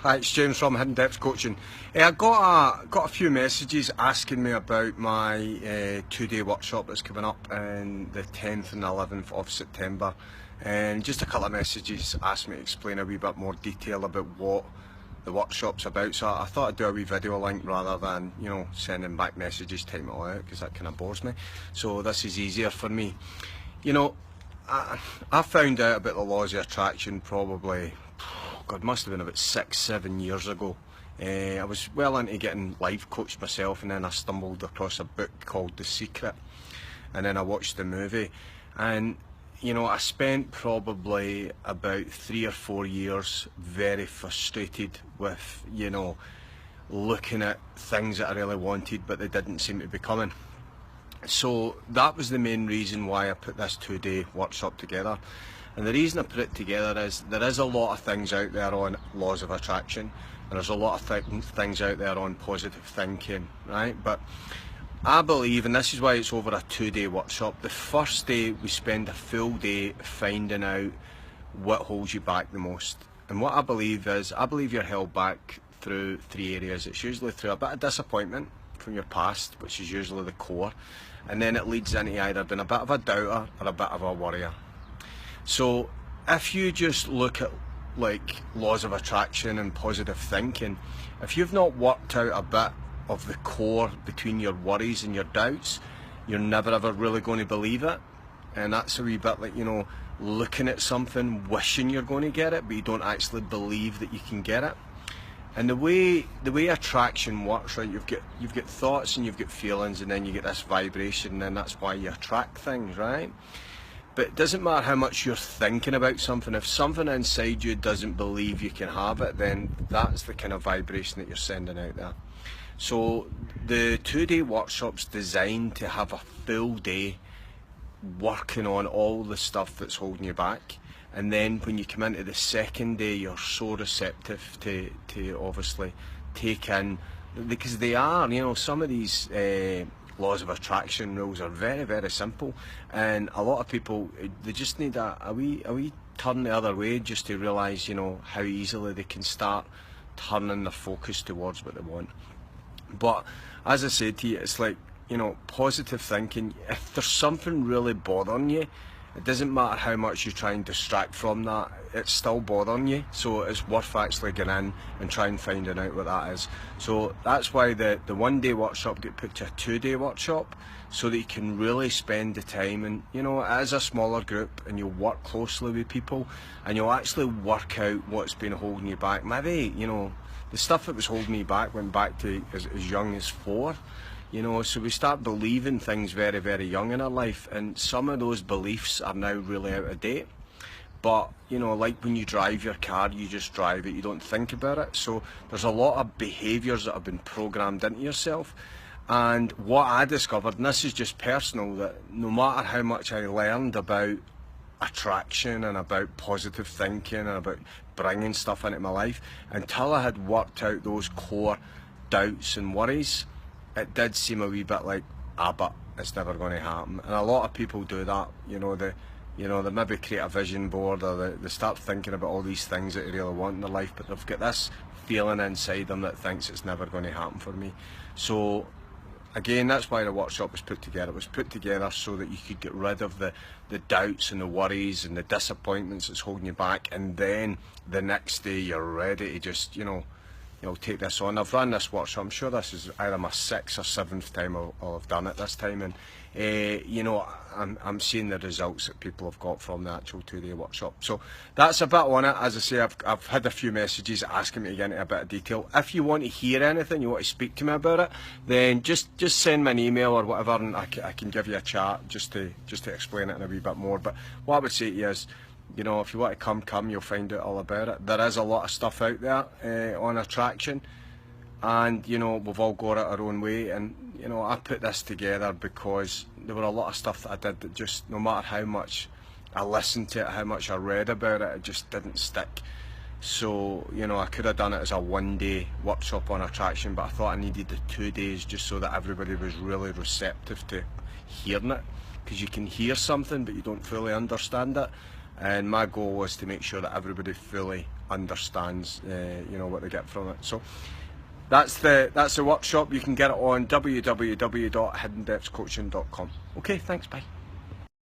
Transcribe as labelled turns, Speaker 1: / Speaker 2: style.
Speaker 1: Hi, it's James from Hidden Depths Coaching. I got a few messages asking me about my 2-day workshop that's coming up on the 10th and 11th of September, and just a couple of messages asked me to explain a wee bit more detail about what the workshop's about. So I thought I'd do a wee video link rather than sending back messages, typing it all out, because that kind of bores me. So this is easier for me. I found out about the laws of attraction probably, God, must have been about 6-7 years ago. I was well into getting life coached myself, and then I stumbled across a book called The Secret, and then I watched the movie, and I spent probably about 3 or 4 years very frustrated with looking at things that I really wanted but they didn't seem to be coming. So that was the main reason why I put this 2-day workshop together. And the reason I put it together is there is a lot of things out there on laws of attraction, and there's a lot of things out there on positive thinking, right? But I believe, and this is why it's over a 2-day workshop, the first day we spend a full day finding out what holds you back the most. And what I believe is, I believe you're held back through 3 areas. It's usually through a bit of disappointment from your past, which is usually the core, and then it leads into either being a bit of a doubter or a bit of a worrier. So if you just look at like laws of attraction and positive thinking, if you've not worked out a bit of the core between your worries and your doubts, you're never ever really going to believe it. And that's a wee bit like looking at something, wishing you're going to get it, but you don't actually believe that you can get it. And the way attraction works, right, you've got thoughts and you've got feelings, and then you get this vibration, and then that's why you attract things, right? But it doesn't matter how much you're thinking about something. If something inside you doesn't believe you can have it, then that's the kind of vibration that you're sending out there. So the 2-day workshop's designed to have a full day working on all the stuff that's holding you back. And then when you come into the second day, you're so receptive to obviously take in, because they are, some of these laws of attraction rules are very, very simple, and a lot of people, they just need a wee turn the other way just to realise, how easily they can start turning their focus towards what they want. But as I said to you, it's like, positive thinking. If there's something really bothering you, it doesn't matter how much you try and distract from that, it's still bothering you. So it's worth actually going in and trying finding out what that is. So that's why the 1-day workshop get put to a 2-day workshop, so that you can really spend the time, and it is a smaller group, and you'll work closely with people, and you'll actually work out what's been holding you back. Maybe the stuff that was holding me back went back to as young as 4. So we start believing things very, very young in our life, and some of those beliefs are now really out of date. But, like when you drive your car, you just drive it, you don't think about it. So there's a lot of behaviours that have been programmed into yourself. And what I discovered, and this is just personal, that no matter how much I learned about attraction and about positive thinking and about bringing stuff into my life, until I had worked out those core doubts and worries, it did seem a wee bit like, but it's never going to happen. And a lot of people do that, they maybe create a vision board, or they start thinking about all these things that they really want in their life, but they've got this feeling inside them that thinks it's never going to happen for me. So again, that's why the workshop was put together. It was put together so that you could get rid of the doubts and the worries and the disappointments that's holding you back, and then the next day you're ready to just take this on. I've run this workshop, I'm sure this is either my 6th or 7th time I'll have done it this time, and I'm seeing the results that people have got from the actual 2-day workshop. So that's a bit on it. As I say, I've had a few messages asking me to get into a bit of detail. If you want to hear anything, you want to speak to me about it, then just send me an email or whatever, and I can give you a chat just to explain it in a wee bit more. But what I would say to you is, if you want to come, you'll find out all about it. There is a lot of stuff out there on attraction, and we've all got it our own way. And I put this together because there were a lot of stuff that I did that just, no matter how much I listened to it, how much I read about it, it just didn't stick. So I could have done it as a 1-day workshop on attraction, but I thought I needed the 2 days just so that everybody was really receptive to hearing it, because you can hear something but you don't fully understand it. And my goal was to make sure that everybody fully understands you know, what they get from it. So that's the workshop. You can get it on www.hiddendepthscoaching.com. Okay, thanks, bye.